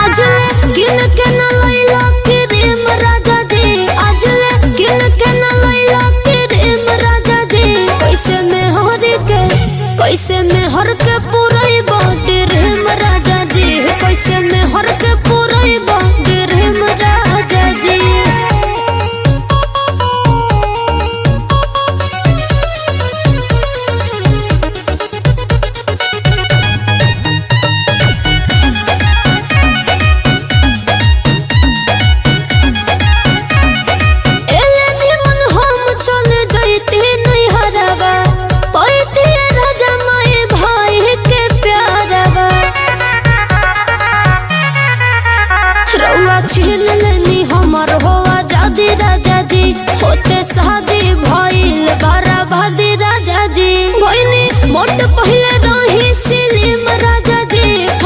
आजले किन के न लैला क्रीम राजा जी, आजले किन के न लैला क्रीम राजा जी। कैसे में हर के पूराई बॉडी रेम राजा जी, कैसे में हर के पूराई बॉडी रेम राजा जी। छीन लेनी हमर हो आजादी राजा जी, होते शादी भइल बराबादी राजा जी। भइनी मोट